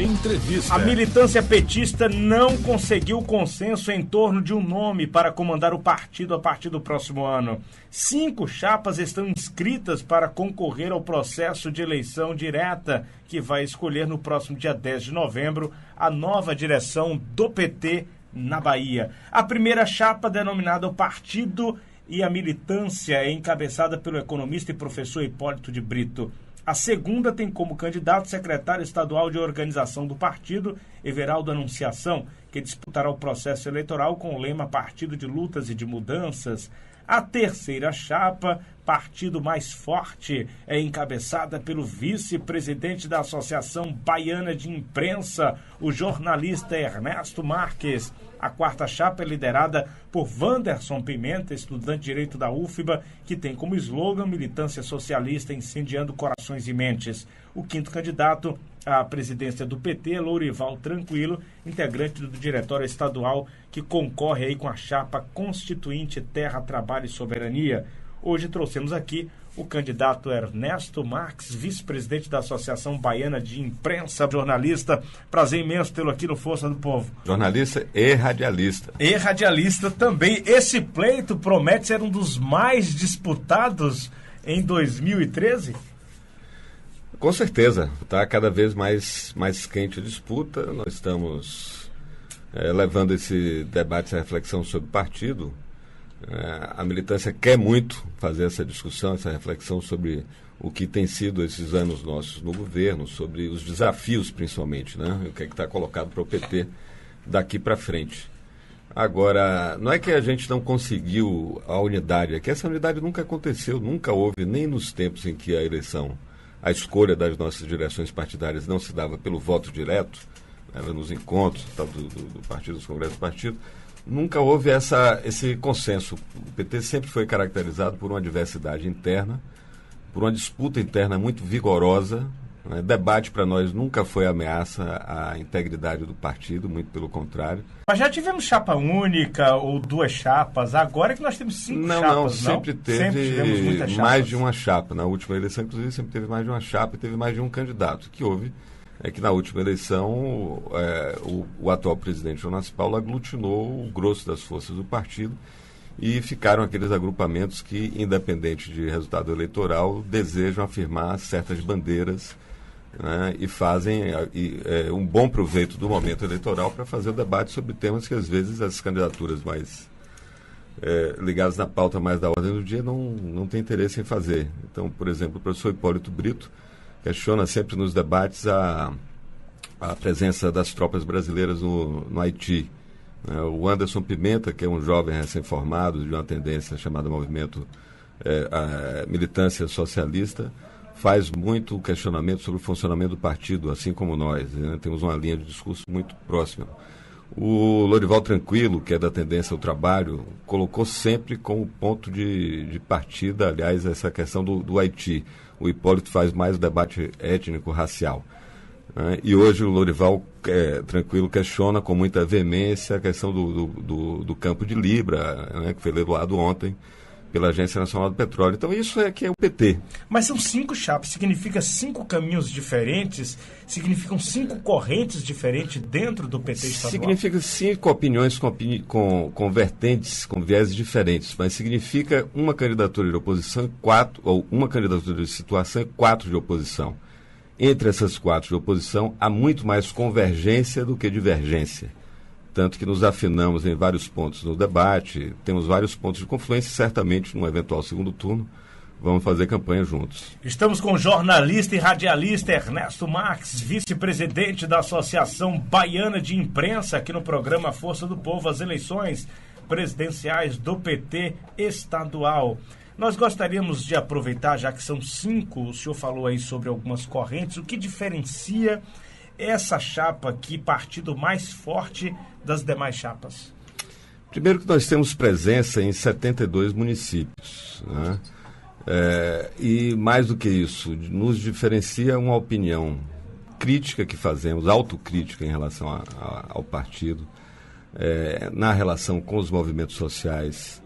Entrevista. A militância petista não conseguiu consenso em torno de um nome para comandar o partido a partir do próximo ano. 5 chapas estão inscritas para concorrer ao processo de eleição direta, que vai escolher no próximo dia 10 de novembro a nova direção do PT na Bahia. A primeira chapa, denominada o Partido e a Militância, é encabeçada pelo economista e professor Hipólito de Brito. A segunda tem como candidato secretário estadual de organização do partido, Everaldo Anunciação, que disputará o processo eleitoral com o lema Partido de Lutas e de Mudanças. A terceira chapa, Partido Mais Forte, é encabeçada pelo vice-presidente da Associação Baiana de Imprensa, o jornalista Ernesto Marques. A quarta chapa é liderada por Wanderson Pimenta, estudante de Direito da UFBA, que tem como slogan Militância Socialista incendiando corações e mentes. O quinto candidato à presidência do PT é Lourival Tranquilo, integrante do Diretório Estadual, que concorre aí com a chapa Constituinte Terra, Trabalho e Soberania. Hoje trouxemos aqui o candidato Ernesto Marques, vice-presidente da Associação Baiana de Imprensa, jornalista. Prazer imenso tê-lo aqui no Força do Povo. Jornalista e radialista. E radialista também. Esse pleito promete ser um dos mais disputados em 2013? Com certeza. Está cada vez mais quente a disputa. Nós estamos levando esse debate, essa reflexão sobre o partido. A militância quer muito fazer essa discussão, essa reflexão sobre o que tem sido esses anos nossos no governo, sobre os desafios principalmente, né? O que é que está colocado para o PT daqui para frente. Agora, não é que a gente não conseguiu a unidade, é que essa unidade nunca aconteceu, nunca houve, nem nos tempos em que a escolha das nossas direções partidárias não se dava pelo voto direto, era nos encontros do partido, dos congressos do partido. Nunca houve esse consenso. O PT sempre foi caracterizado por uma diversidade interna, por uma disputa interna muito vigorosa. Né? Debate para nós nunca foi ameaça à integridade do partido, muito pelo contrário. Mas já tivemos chapa única ou 2 chapas, agora é que nós temos 5 chapas, não? Sempre tivemos muitas chapas. Mais de uma chapa. Na última eleição, inclusive, sempre teve mais de uma chapa e teve mais de um candidato. O que houve é que na última eleição o atual presidente Jonas Paulo aglutinou o grosso das forças do partido e ficaram aqueles agrupamentos que, independente de resultado eleitoral, desejam afirmar certas bandeiras, né, e fazem um bom proveito do momento eleitoral para fazer o debate sobre temas que às vezes as candidaturas mais ligadas na pauta mais da ordem do dia não têm interesse em fazer. Então, por exemplo, o professor Hipólito Brito questiona sempre nos debates a presença das tropas brasileiras no Haiti. O Anderson Pimenta, que é um jovem recém-formado de uma tendência chamada movimento militância socialista, faz muito questionamento sobre o funcionamento do partido, assim como nós, né? Temos uma linha de discurso muito próxima. O Lourival Tranquilo, que é da tendência ao trabalho, colocou sempre como ponto de partida, aliás, essa questão do Haiti. O Hipólito faz mais o debate étnico-racial. Né? E hoje o Lourival Tranquilo questiona com muita veemência a questão do campo de Libra, né, que foi leiloado ontem pela Agência Nacional do Petróleo. Então isso é que é o PT. Mas são 5 chapas, significa 5 caminhos diferentes, significam 5 correntes diferentes dentro do PT estadual? Significa 5 opiniões com vertentes, com viés diferentes, mas significa uma candidatura de oposição ou uma candidatura de situação e 4 de oposição. Entre essas 4 de oposição, há muito mais convergência do que divergência. Tanto que nos afinamos em vários pontos no debate, temos vários pontos de confluência, certamente, num eventual segundo turno, vamos fazer campanha juntos. Estamos com o jornalista e radialista Ernesto Marques, vice-presidente da Associação Baiana de Imprensa, aqui no programa Força do Povo, as eleições presidenciais do PT estadual. Nós gostaríamos de aproveitar, já que são 5, o senhor falou aí sobre algumas correntes, o que diferencia essa chapa aqui, partido mais forte das demais chapas? Primeiro que nós temos presença em 72 municípios, né? E mais do que isso, nos diferencia uma opinião crítica que fazemos, autocrítica em relação ao partido, na relação com os movimentos sociais,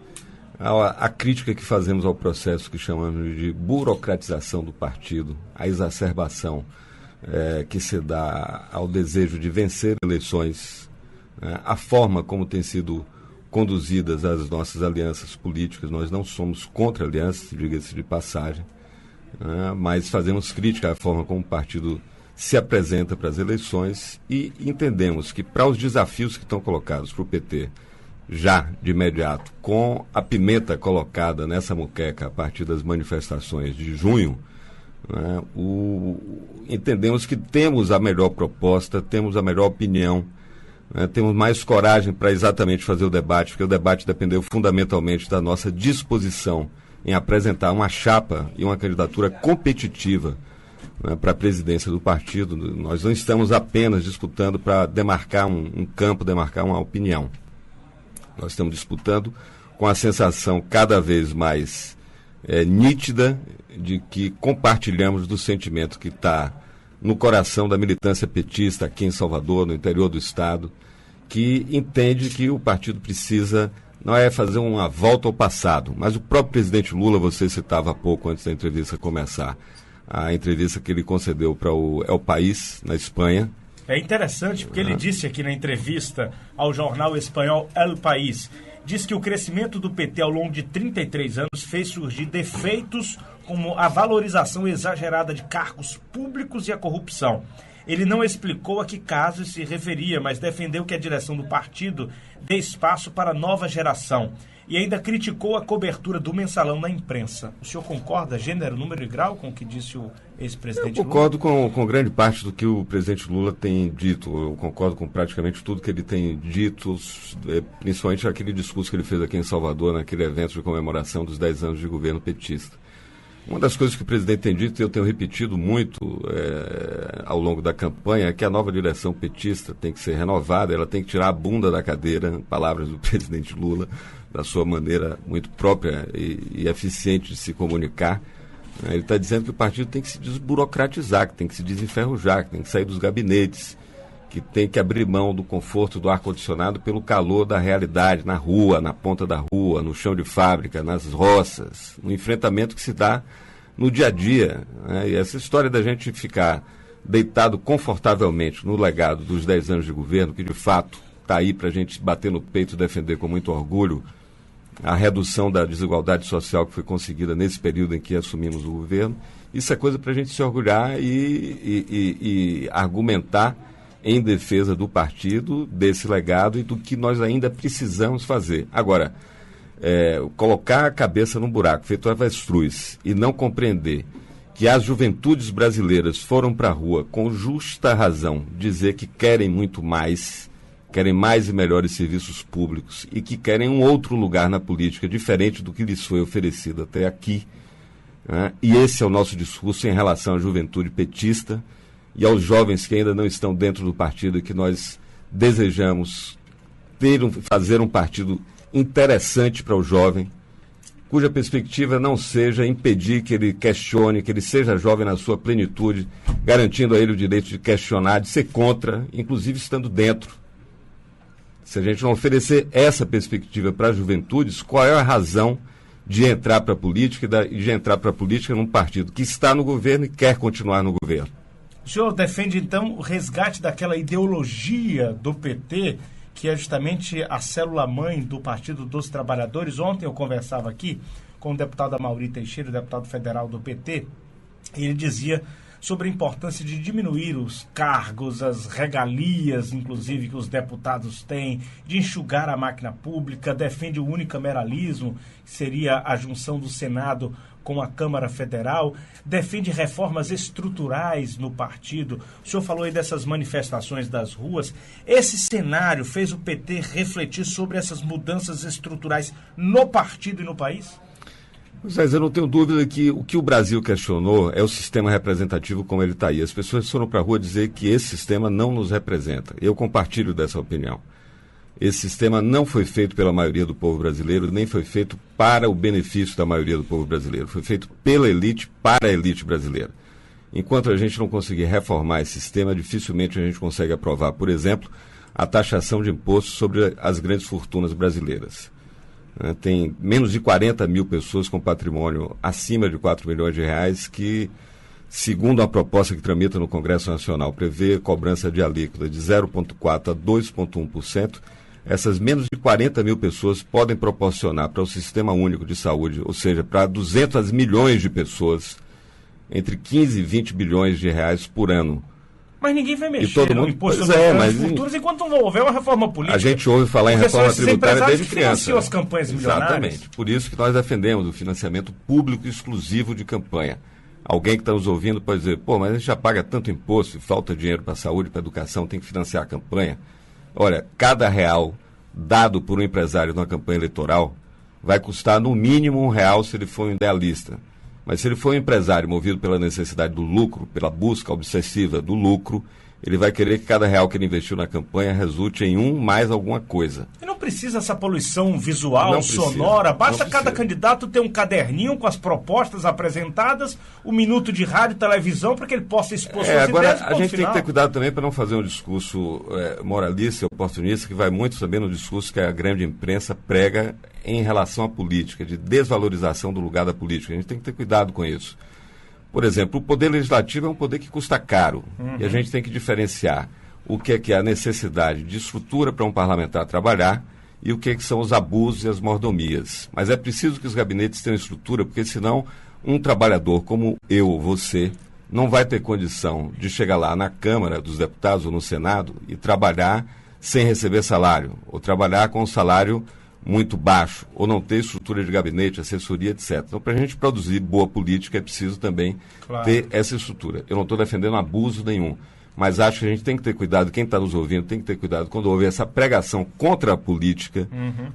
a crítica que fazemos ao processo que chamamos de burocratização do partido, a exacerbação que se dá ao desejo de vencer eleições, a forma como tem sido conduzidas as nossas alianças políticas. Nós não somos contra alianças, diga-se de passagem, mas fazemos crítica à forma como o partido se apresenta para as eleições e entendemos que para os desafios que estão colocados para o PT, já de imediato, com a pimenta colocada nessa muqueca a partir das manifestações de junho, entendemos que temos a melhor proposta, temos a melhor opinião, temos mais coragem para exatamente fazer o debate, porque o debate dependeu fundamentalmente da nossa disposição em apresentar uma chapa e uma candidatura competitiva para a presidência do partido. Nós não estamos apenas disputando para demarcar um campo, demarcar uma opinião. Nós estamos disputando com a sensação cada vez mais nítida de que compartilhamos do sentimento que está no coração da militância petista aqui em Salvador, no interior do estado, que entende que o partido precisa, não é fazer uma volta ao passado, mas o próprio presidente Lula, você citava há pouco antes da entrevista começar, a entrevista que ele concedeu para o El País, na Espanha. É interessante porque ele disse aqui na entrevista ao jornal espanhol El País, diz que o crescimento do PT ao longo de 33 anos fez surgir defeitos como a valorização exagerada de cargos públicos e a corrupção. Ele não explicou a que casos se referia, mas defendeu que a direção do partido dê espaço para a nova geração. E ainda criticou a cobertura do mensalão na imprensa. O senhor concorda, gênero, número e grau, com o que disse o ex-presidente Lula? Eu concordo com grande parte do que o presidente Lula tem dito. Eu concordo com praticamente tudo que ele tem dito, principalmente aquele discurso que ele fez aqui em Salvador, naquele evento de comemoração dos 10 anos de governo petista. Uma das coisas que o presidente tem dito, e eu tenho repetido muito ao longo da campanha, é que a nova direção petista tem que ser renovada, ela tem que tirar a bunda da cadeira, palavras do presidente Lula, da sua maneira muito própria e eficiente de se comunicar. Ele está dizendo que o partido tem que se desburocratizar, que tem que se desenferrujar, que tem que sair dos gabinetes, que tem que abrir mão do conforto do ar-condicionado pelo calor da realidade, na rua, na ponta da rua, no chão de fábrica, nas roças, no enfrentamento que se dá no dia a dia. E essa história da gente ficar deitado confortavelmente no legado dos 10 anos de governo, que de fato está aí para a gente bater no peito e defender com muito orgulho a redução da desigualdade social que foi conseguida nesse período em que assumimos o governo, isso é coisa para a gente se orgulhar e argumentar em defesa do partido, desse legado e do que nós ainda precisamos fazer. Agora, colocar a cabeça num buraco feito avestruz e não compreender que as juventudes brasileiras foram para a rua com justa razão dizer que querem muito mais, querem mais e melhores serviços públicos e que querem um outro lugar na política diferente do que lhes foi oferecido até aqui. E esse é o nosso discurso em relação à juventude petista e aos jovens que ainda não estão dentro do partido e que nós desejamos fazer um partido interessante para o jovem, cuja perspectiva não seja impedir que ele questione, que ele seja jovem na sua plenitude, garantindo a ele o direito de questionar, de ser contra, inclusive estando dentro. Se a gente não oferecer essa perspectiva para as juventudes, qual é a razão de entrar para a política e de entrar para a política num partido que está no governo e quer continuar no governo? O senhor defende, então, o resgate daquela ideologia do PT, que é justamente a célula-mãe do Partido dos Trabalhadores. Ontem eu conversava aqui com o deputado Amaury Teixeira, deputado federal do PT, e ele dizia sobre a importância de diminuir os cargos, as regalias, inclusive, que os deputados têm, de enxugar a máquina pública, defende o unicameralismo, que seria a junção do Senado com a Câmara Federal, defende reformas estruturais no partido. O senhor falou aí dessas manifestações das ruas. Esse cenário fez o PT refletir sobre essas mudanças estruturais no partido e no país? Mas eu não tenho dúvida que o Brasil questionou é o sistema representativo como ele está aí. As pessoas foram para a rua dizer que esse sistema não nos representa. Eu compartilho dessa opinião. Esse sistema não foi feito pela maioria do povo brasileiro, nem foi feito para o benefício da maioria do povo brasileiro. Foi feito pela elite, para a elite brasileira. Enquanto a gente não conseguir reformar esse sistema, dificilmente a gente consegue aprovar, por exemplo, a taxação de impostos sobre as grandes fortunas brasileiras. Tem menos de 40 mil pessoas com patrimônio acima de 4 milhões de reais que segundo a proposta que tramita no Congresso Nacional, prevê cobrança de alíquota de 0,4% a 2,1%, essas menos de 40 mil pessoas podem proporcionar para o Sistema Único de Saúde, ou seja, para 200 milhões de pessoas, entre 15 e 20 bilhões de reais por ano. Mas ninguém vai mexer todo mundo, no imposto sobre mas fortunas enquanto não houver uma reforma política. A gente ouve falar em reforma tributária desde criança. As campanhas milionárias. Exatamente. Por isso que nós defendemos o financiamento público exclusivo de campanha. Alguém que está nos ouvindo pode dizer, mas a gente já paga tanto imposto e falta dinheiro para a saúde, para a educação, tem que financiar a campanha. Olha, cada real dado por um empresário numa campanha eleitoral vai custar no mínimo R$1 se ele for um idealista. Mas se ele for um empresário movido pela necessidade do lucro, pela busca obsessiva do lucro, ele vai querer que cada real que ele investiu na campanha resulte em mais alguma coisa. E não precisa essa poluição visual, sonora, basta cada candidato ter um caderninho com as propostas apresentadas, um minuto de rádio e televisão para que ele possa expor suas ideias. Agora, a gente tem que ter cuidado também para não fazer um discurso moralista e oportunista, que vai muito também no discurso que a grande imprensa prega em relação à política, de desvalorização do lugar da política. A gente tem que ter cuidado com isso. Por exemplo, o poder legislativo é um poder que custa caro. E a gente tem que diferenciar o que é a necessidade de estrutura para um parlamentar trabalhar e o que são os abusos e as mordomias. Mas é preciso que os gabinetes tenham estrutura, porque senão um trabalhador como eu ou você não vai ter condição de chegar lá na Câmara dos Deputados ou no Senado e trabalhar sem receber salário, ou trabalhar com um salário muito baixo, ou não ter estrutura de gabinete, assessoria, etc. Então, para a gente produzir boa política, é preciso também ter essa estrutura. Eu não estou defendendo abuso nenhum, mas acho que a gente tem que ter cuidado, quem está nos ouvindo tem que ter cuidado quando houver essa pregação contra a política,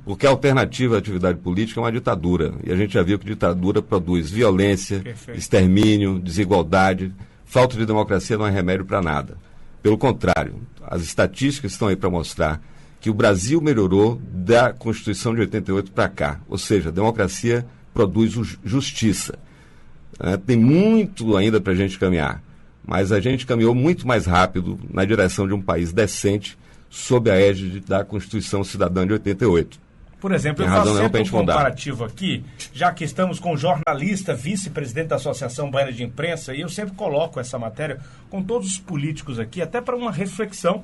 porque a alternativa à atividade política é uma ditadura, e a gente já viu que ditadura produz violência, extermínio, desigualdade, falta de democracia não é remédio para nada. Pelo contrário, as estatísticas estão aí para mostrar que o Brasil melhorou da Constituição de 88 para cá. Ou seja, a democracia produz justiça. Tem muito ainda para a gente caminhar, mas a gente caminhou muito mais rápido na direção de um país decente sob a égide da Constituição Cidadã de 88. Por exemplo, eu faço sempre um comparativo aqui, já que estamos com um jornalista, vice-presidente da Associação Baiana de Imprensa, e eu sempre coloco essa matéria com todos os políticos aqui, até para uma reflexão,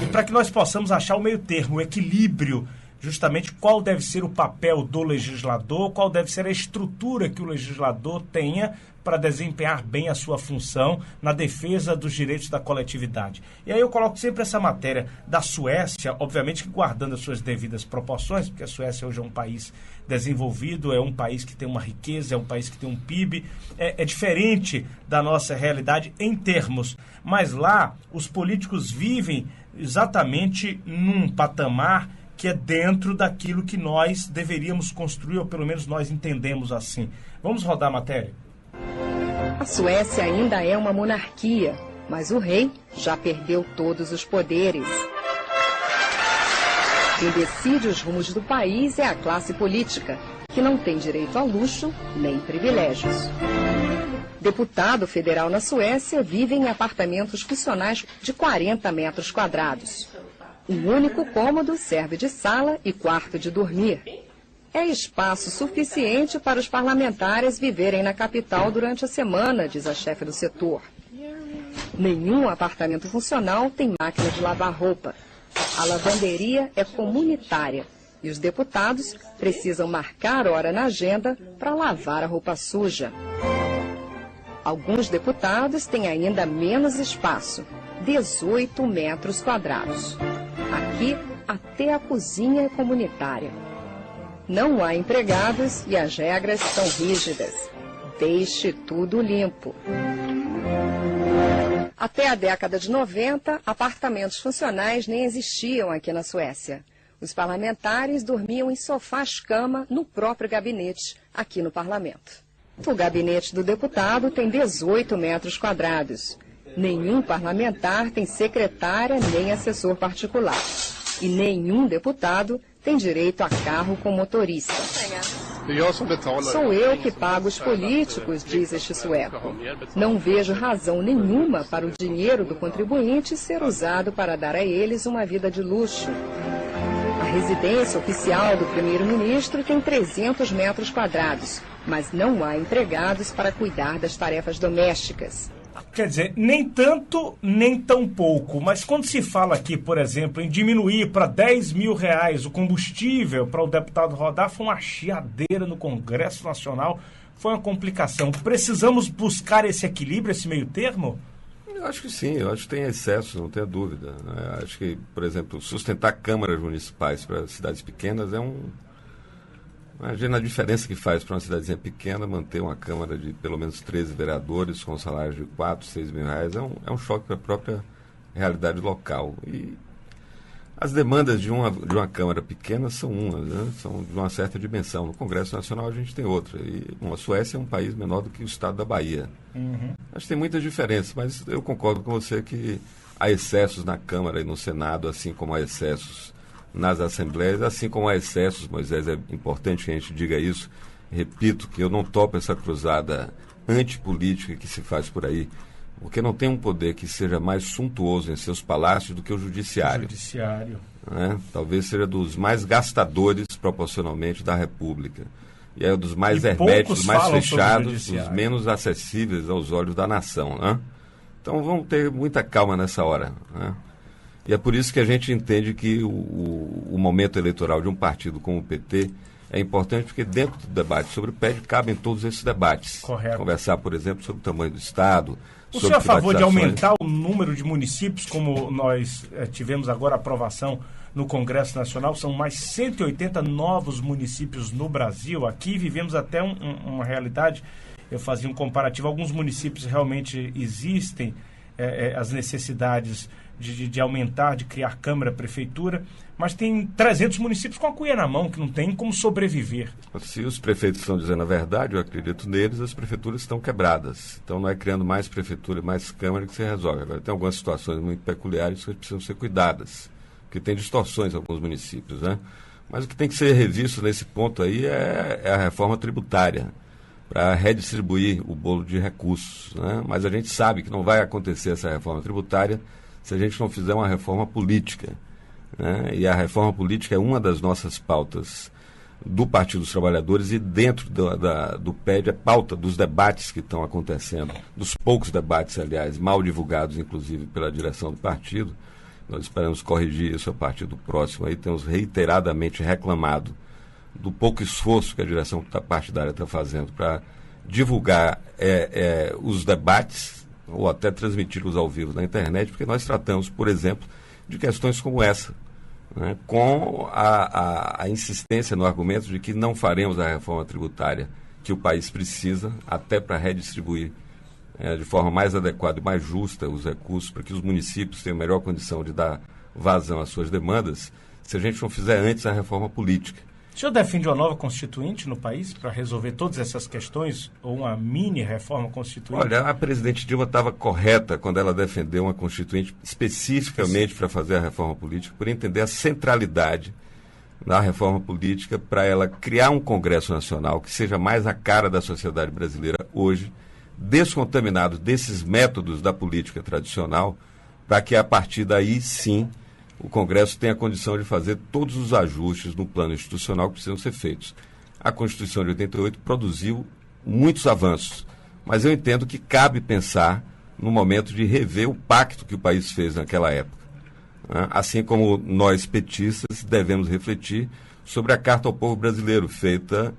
e para que nós possamos achar o meio termo, o equilíbrio, justamente qual deve ser o papel do legislador, qual deve ser a estrutura que o legislador tenha para desempenhar bem a sua função na defesa dos direitos da coletividade. E aí eu coloco sempre essa matéria da Suécia, obviamente que guardando as suas devidas proporções, porque a Suécia hoje é um país desenvolvido, é um país que tem uma riqueza, é um país que tem um PIB, é diferente da nossa realidade em termos, mas lá os políticos vivem exatamente num patamar que é dentro daquilo que nós deveríamos construir, ou pelo menos nós entendemos assim. Vamos rodar a matéria? A Suécia ainda é uma monarquia, mas o rei já perdeu todos os poderes. Quem decide os rumos do país é a classe política, que não tem direito a luxo nem privilégios. Deputado federal na Suécia vive em apartamentos funcionais de 40 metros quadrados. Um único cômodo serve de sala e quarto de dormir. É espaço suficiente para os parlamentares viverem na capital durante a semana, diz a chefe do setor. Nenhum apartamento funcional tem máquina de lavar roupa. A lavanderia é comunitária e os deputados precisam marcar hora na agenda para lavar a roupa suja. Alguns deputados têm ainda menos espaço, 18 metros quadrados. Aqui, até a cozinha é comunitária. Não há empregados e as regras são rígidas. Deixe tudo limpo. Até a década de 90, apartamentos funcionais nem existiam aqui na Suécia. Os parlamentares dormiam em sofás-cama no próprio gabinete, aqui no parlamento. O gabinete do deputado tem 18 metros quadrados. Nenhum parlamentar tem secretária nem assessor particular. E nenhum deputado tem direito a carro com motorista. Sou eu que pago os políticos, diz este sueco. Não vejo razão nenhuma para o dinheiro do contribuinte ser usado para dar a eles uma vida de luxo. A residência oficial do primeiro-ministro tem 300 metros quadrados, mas não há empregados para cuidar das tarefas domésticas. Quer dizer, nem tanto, nem tão pouco. Mas quando se fala aqui, por exemplo, em diminuir para R$10 mil o combustível para o deputado rodar, foi uma chiadeira no Congresso Nacional, foi uma complicação. Precisamos buscar esse equilíbrio, esse meio termo? Eu acho que sim, eu acho que tem excesso, não tenha dúvida. Eu acho que, por exemplo, sustentar câmaras municipais para cidades pequenas imagina a diferença que faz para uma cidadezinha pequena manter uma Câmara de pelo menos 13 vereadores com salários de R$4, R$6 mil. É um choque para a própria realidade local. E as demandas de uma Câmara pequena são umas, né? São de uma certa dimensão. No Congresso Nacional a gente tem outra. E a Suécia é um país menor do que o estado da Bahia. Acho que tem muitas diferenças, mas eu concordo com você que há excessos na Câmara e no Senado, assim como há excessos nas assembleias, assim como há excessos, Moisés, é importante que a gente diga isso. Repito que eu não topo essa cruzada antipolítica que se faz por aí, porque não tem um poder que seja mais suntuoso em seus palácios do que o judiciário. Né? Talvez seja dos mais gastadores proporcionalmente da República. E é dos mais herméticos, mais fechados, dos menos acessíveis aos olhos da nação. Né? Então vamos ter muita calma nessa hora. Né? E é por isso que a gente entende que o momento eleitoral de um partido como o PT é importante, porque dentro do debate sobre o PED cabem todos esses debates. Correto. Conversar, por exemplo, sobre o tamanho do Estado. O senhor é a favor de aumentar o número de municípios, como nós tivemos agora a aprovação no Congresso Nacional? São mais 180 novos municípios no Brasil. Aqui vivemos até uma realidade, eu fazia um comparativo, alguns municípios realmente existem as necessidades de aumentar, de criar Câmara, Prefeitura, mas tem 300 municípios com a cuia na mão, que não tem como sobreviver. Se os prefeitos estão dizendo a verdade, eu acredito neles, as prefeituras estão quebradas. Então não é criando mais prefeitura e mais Câmara que se resolve. Agora tem algumas situações muito peculiares que precisam ser cuidadas, porque tem distorções em alguns municípios, né? Mas o que tem que ser revisto nesse ponto aí é a reforma tributária, para redistribuir o bolo de recursos, né? Mas a gente sabe que não vai acontecer essa reforma tributária se a gente não fizer uma reforma política, né? E a reforma política é uma das nossas pautas do Partido dos Trabalhadores, e dentro do PED é pauta dos debates que estão acontecendo, dos poucos debates, aliás, mal divulgados, inclusive, pela direção do partido. Nós esperamos corrigir isso a partir do próximo. Aí temos reiteradamente reclamado do pouco esforço que a direção partidária está fazendo para divulgar os debates, ou até transmiti-los ao vivo na internet, porque nós tratamos, por exemplo, de questões como essa, né, com a insistência no argumento de que não faremos a reforma tributária que o país precisa, até para redistribuir de forma mais adequada e mais justa os recursos, para que os municípios tenham melhor condição de dar vazão às suas demandas, se a gente não fizer antes a reforma política. O senhor defende uma nova constituinte no país para resolver todas essas questões, ou uma mini reforma constituinte? Olha, a presidente Dilma estava correta quando ela defendeu uma constituinte especificamente para fazer a reforma política, por entender a centralidade da reforma política, para ela criar um Congresso Nacional que seja mais a cara da sociedade brasileira hoje, descontaminado desses métodos da política tradicional, para que a partir daí, sim, o Congresso tem a condição de fazer todos os ajustes no plano institucional que precisam ser feitos. A Constituição de 88 produziu muitos avanços, mas eu entendo que cabe pensar no momento de rever o pacto que o país fez naquela época. Né? Assim como nós, petistas, devemos refletir sobre a Carta ao Povo Brasileiro, feita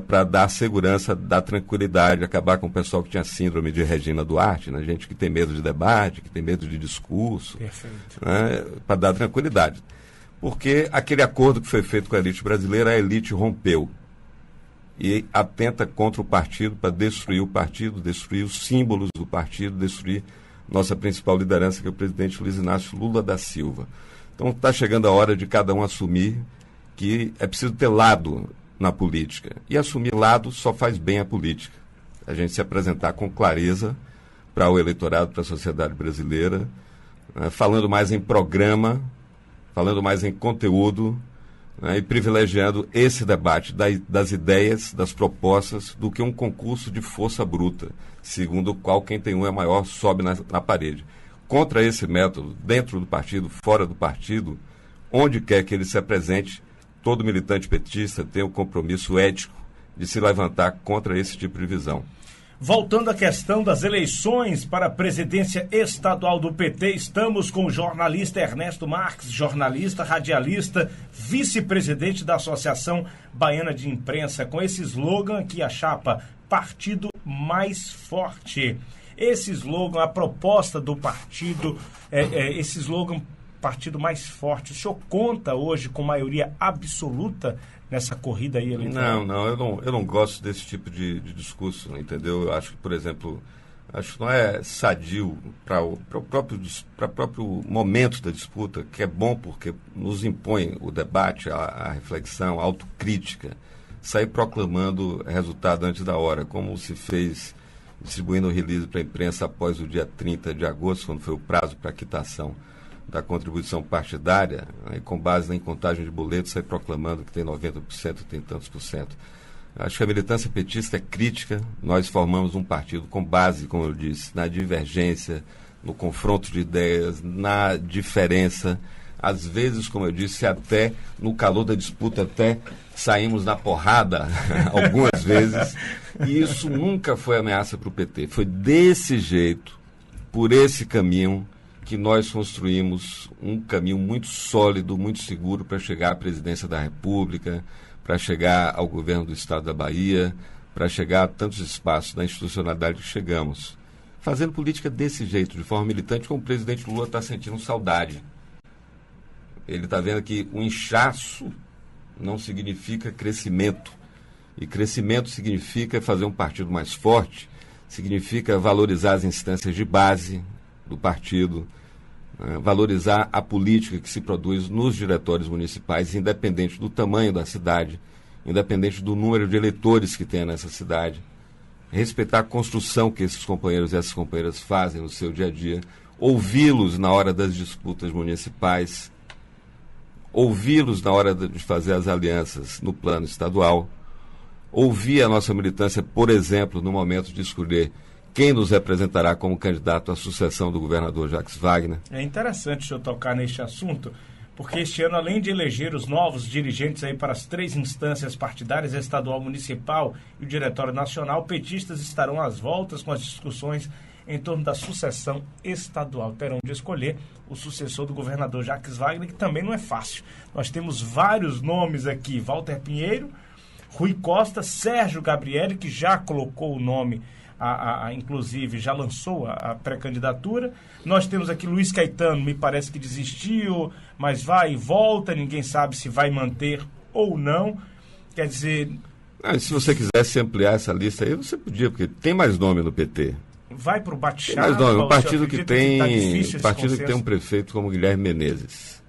para dar segurança, dar tranquilidade, acabar com o pessoal que tinha síndrome de Regina Duarte, né? Gente que tem medo de debate, que tem medo de discurso, né? Para dar tranquilidade. Porque aquele acordo que foi feito com a elite brasileira, a elite rompeu e atenta contra o partido para destruir o partido, destruir os símbolos do partido, destruir nossa principal liderança, que é o presidente Luiz Inácio Lula da Silva. Então está chegando a hora de cada um assumir que é preciso ter lado na política. E assumir lado só faz bem à política. A gente se apresentar com clareza para o eleitorado, para a sociedade brasileira, né, falando mais em programa, falando mais em conteúdo, né, e privilegiando esse debate das ideias, das propostas, do que um concurso de força bruta, segundo o qual quem tem um é maior sobe na parede. Contra esse método, dentro do partido, fora do partido, onde quer que ele se apresente, todo militante petista tem um compromisso ético de se levantar contra esse tipo de visão. Voltando à questão das eleições para a presidência estadual do PT, estamos com o jornalista Ernesto Marques, jornalista, radialista, vice-presidente da Associação Baiana de Imprensa, com esse slogan aqui, a chapa Partido Mais Forte. Esse slogan, a proposta do partido, esse slogan Partido Mais Forte, o senhor conta hoje com maioria absoluta nessa corrida aí eleitoral? Não, eu não gosto desse tipo de discurso, entendeu? Eu acho que, por exemplo, acho que não é sadio para o próprio momento da disputa, que é bom porque nos impõe o debate, a reflexão, a autocrítica, sair proclamando resultado antes da hora, como se fez distribuindo o release para a imprensa após o dia 30 de agosto, quando foi o prazo para a quitação da contribuição partidária, né, com base na contagem de boletos, sai proclamando que tem 90%, tem tantos por cento. Acho que a militância petista é crítica. Nós formamos um partido com base, como eu disse, na divergência, no confronto de ideias, na diferença. Às vezes, como eu disse, até no calor da disputa, até saímos na porrada algumas vezes. E isso nunca foi ameaça para o PT. Foi desse jeito, por esse caminho, que nós construímos um caminho muito sólido, muito seguro para chegar à presidência da República, para chegar ao governo do Estado da Bahia, para chegar a tantos espaços da institucionalidade que chegamos. Fazendo política desse jeito, de forma militante, como o presidente Lula está sentindo saudade. Ele está vendo que o inchaço não significa crescimento. E crescimento significa fazer um partido mais forte, significa valorizar as instâncias de base do partido, valorizar a política que se produz nos diretórios municipais, independente do tamanho da cidade, independente do número de eleitores que tem nessa cidade, respeitar a construção que esses companheiros e essas companheiras fazem no seu dia a dia, ouvi-los na hora das disputas municipais, ouvi-los na hora de fazer as alianças no plano estadual, ouvir a nossa militância, por exemplo, no momento de escolher quem nos representará como candidato à sucessão do governador Jacques Wagner. É interessante o senhor tocar neste assunto, porque este ano, além de eleger os novos dirigentes aí para as 3 instâncias partidárias, estadual, municipal e o Diretório Nacional, petistas estarão às voltas com as discussões em torno da sucessão estadual. Terão de escolher o sucessor do governador Jacques Wagner, que também não é fácil. Nós temos vários nomes aqui: Walter Pinheiro, Rui Costa, Sérgio Gabrielli, que já colocou o nome, inclusive já lançou a pré-candidatura. Nós temos aqui Luiz Caetano, me parece que desistiu, mas vai e volta, ninguém sabe se vai manter ou não. Quer dizer... se você quisesse ampliar essa lista aí, você podia, porque tem mais nome no PT. Vai para o bate-chave. Tem mais nome, um partido que tem um prefeito como Guilherme Menezes,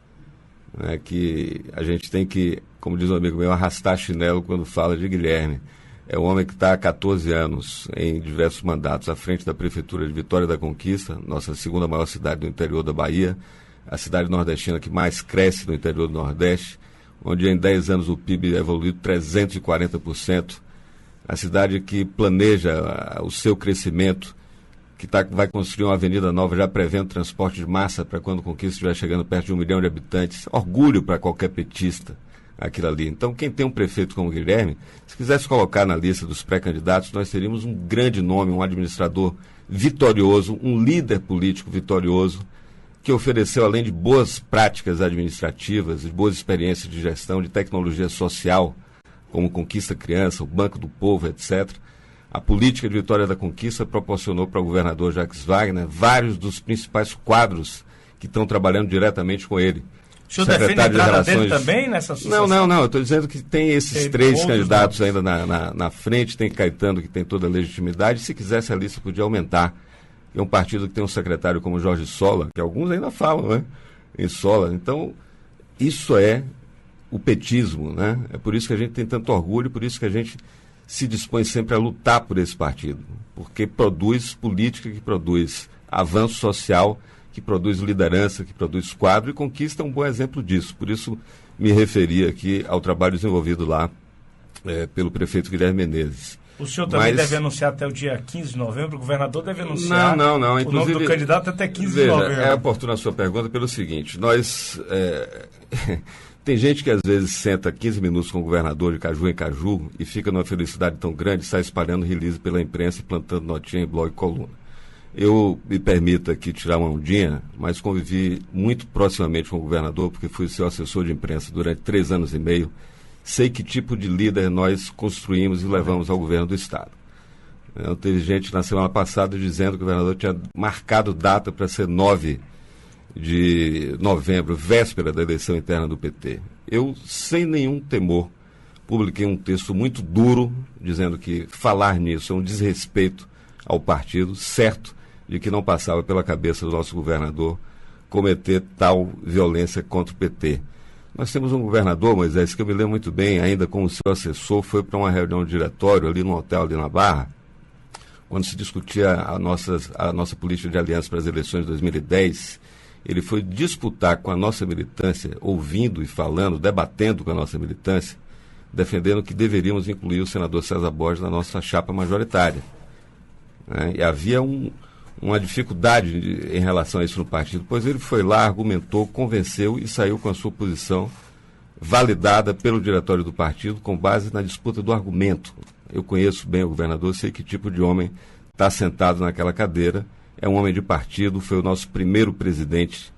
né, que a gente tem que, como diz um amigo meu, arrastar chinelo quando fala de Guilherme. É um homem que está há 14 anos em diversos mandatos à frente da Prefeitura de Vitória da Conquista, nossa segunda maior cidade do interior da Bahia, a cidade nordestina que mais cresce no interior do Nordeste, onde em 10 anos o PIB evoluiu 340%, a cidade que planeja o seu crescimento, que vai construir uma avenida nova, já prevendo transporte de massa para quando a Conquista estiver chegando perto de 1 milhão de habitantes. Orgulho para qualquer petista aquilo ali. Então, quem tem um prefeito como Guilherme, se quisesse colocar na lista dos pré-candidatos, nós teríamos um grande nome, um administrador vitorioso, um líder político vitorioso, que ofereceu, além de boas práticas administrativas, de boas experiências de gestão, de tecnologia social, como Conquista Criança, o Banco do Povo, etc., a política de Vitória da Conquista proporcionou para o governador Jacques Wagner vários dos principais quadros que estão trabalhando diretamente com ele. O senhor defende a entrada dele também nessa sucessão? Não, eu estou dizendo que tem esses 3 candidatos ainda na frente, tem Caetano, que tem toda a legitimidade, se quisesse a lista podia aumentar. É um partido que tem um secretário como Jorge Sola, que alguns ainda falam, né, em Sola. Então, isso é o petismo, né? É por isso que a gente tem tanto orgulho, por isso que a gente se dispõe sempre a lutar por esse partido, porque produz política, que produz avanço social, que produz liderança, que produz quadro, e Conquista é um bom exemplo disso. Por isso me referi aqui ao trabalho desenvolvido lá pelo prefeito Guilherme Menezes. O senhor também deve anunciar até o dia 15 de novembro, o governador deve anunciar não. o nome do candidato até 15 de novembro. É oportuna a sua pergunta pelo seguinte, nós Tem gente que às vezes senta 15 minutos com o governador de caju em caju e fica numa felicidade tão grande, sai espalhando release pela imprensa e plantando notinha em blog e coluna. Eu me permito aqui tirar uma ondinha, mas convivi muito proximamente com o governador, porque fui seu assessor de imprensa durante 3 anos e meio. Sei que tipo de líder nós construímos e levamos ao governo do Estado. Teve gente na semana passada dizendo que o governador tinha marcado data para ser 9 de novembro, véspera da eleição interna do PT. Eu, sem nenhum temor, publiquei um texto muito duro, dizendo que falar nisso é um desrespeito ao partido, certo de que não passava pela cabeça do nosso governador cometer tal violência contra o PT. Nós temos um governador, Moisés, que eu me lembro muito bem, ainda como seu assessor, foi para uma reunião de diretório ali no hotel ali na Barra, quando se discutia a nossa política de aliança para as eleições de 2010, ele foi disputar com a nossa militância, ouvindo e falando, debatendo com a nossa militância, defendendo que deveríamos incluir o senador César Borges na nossa chapa majoritária. E havia uma dificuldade em relação a isso no partido, pois ele foi lá, argumentou, convenceu e saiu com a sua posição validada pelo diretório do partido com base na disputa do argumento. Eu conheço bem o governador, sei que tipo de homem está sentado naquela cadeira. É um homem de partido, foi o nosso primeiro presidente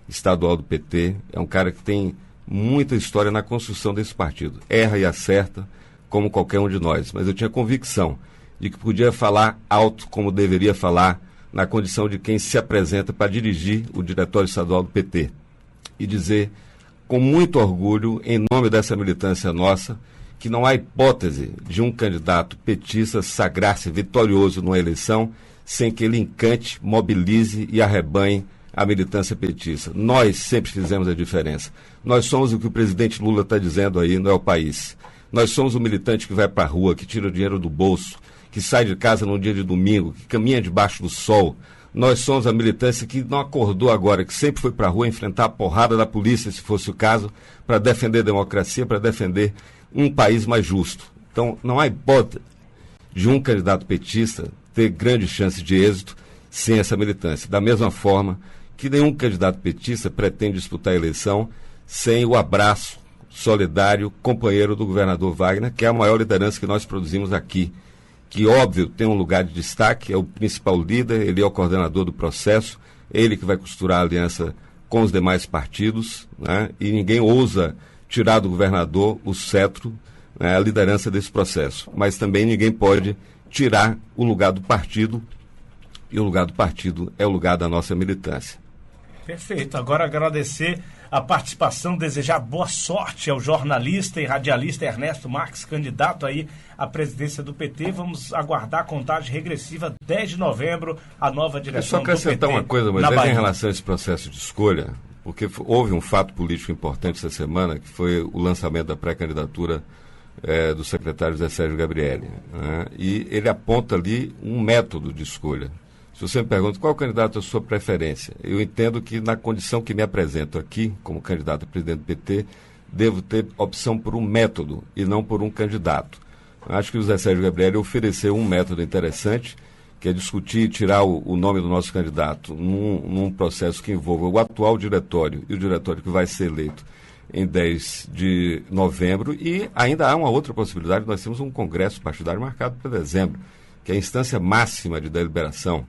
estadual do PT, é um cara que tem muita história na construção desse partido. Erra e acerta, como qualquer um de nós, mas eu tinha convicção de que podia falar alto como deveria falar, na condição de quem se apresenta para dirigir o diretório estadual do PT. E dizer, com muito orgulho, em nome dessa militância nossa, que não há hipótese de um candidato petista sagrar-se vitorioso numa eleição sem que ele encante, mobilize e arrebanhe a militância petista. Nós sempre fizemos a diferença. Nós somos o que o presidente Lula está dizendo aí, não é o país. Nós somos o militante que vai para a rua, que tira o dinheiro do bolso, que sai de casa num dia de domingo, que caminha debaixo do sol. Nós somos a militância que não acordou agora, que sempre foi para a rua enfrentar a porrada da polícia, se fosse o caso, para defender a democracia, para defender um país mais justo. Então, não há hipótese de um candidato petista ter grande chance de êxito sem essa militância. Da mesma forma que nenhum candidato petista pretende disputar a eleição sem o abraço solidário, companheiro do governador Wagner, que é a maior liderança que nós produzimos aqui, que, óbvio, tem um lugar de destaque, é o principal líder, ele é o coordenador do processo, ele que vai costurar a aliança com os demais partidos, né? E ninguém ousa tirar do governador o cetro, né, a liderança desse processo. Mas também ninguém pode tirar o lugar do partido, e o lugar do partido é o lugar da nossa militância. Perfeito. Agora agradecer a participação, desejar boa sorte ao jornalista e radialista Ernesto Marques, candidato aí à presidência do PT. Vamos aguardar a contagem regressiva, 10 de novembro, a nova direção do PT. Só acrescentar uma coisa, mas em relação a esse processo de escolha, porque houve um fato político importante essa semana, que foi o lançamento da pré-candidatura do secretário Zé Sérgio Gabrielli, né? E ele aponta ali um método de escolha. Se você me pergunta qual candidato é a sua preferência, eu entendo que na condição que me apresento aqui, como candidato a presidente do PT, devo ter opção por um método e não por um candidato. Acho que o Zé Sérgio Gabrielli ofereceu um método interessante, que é discutir e tirar o nome do nosso candidato num processo que envolva o atual diretório e o diretório que vai ser eleito em 10 de novembro, e ainda há uma outra possibilidade. Nós temos um congresso partidário marcado para dezembro, que é a instância máxima de deliberação.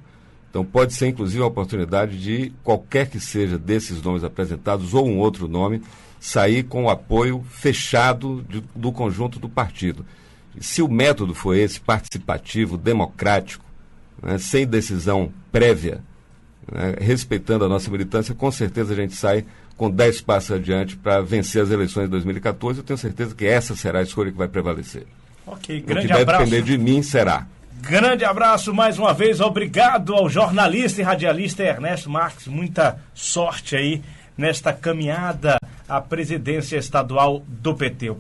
Então pode ser inclusive a oportunidade de qualquer que seja desses nomes apresentados ou um outro nome sair com o apoio fechado do conjunto do partido. E se o método for esse, participativo, democrático, né, sem decisão prévia, né, respeitando a nossa militância, com certeza a gente sai com 10 passos adiante para vencer as eleições de 2014. Eu tenho certeza que essa será a escolha que vai prevalecer. Ok, grande abraço. O que deve depender de mim será. Grande abraço mais uma vez, obrigado ao jornalista e radialista Ernesto Marques, muita sorte aí nesta caminhada à presidência estadual do PT.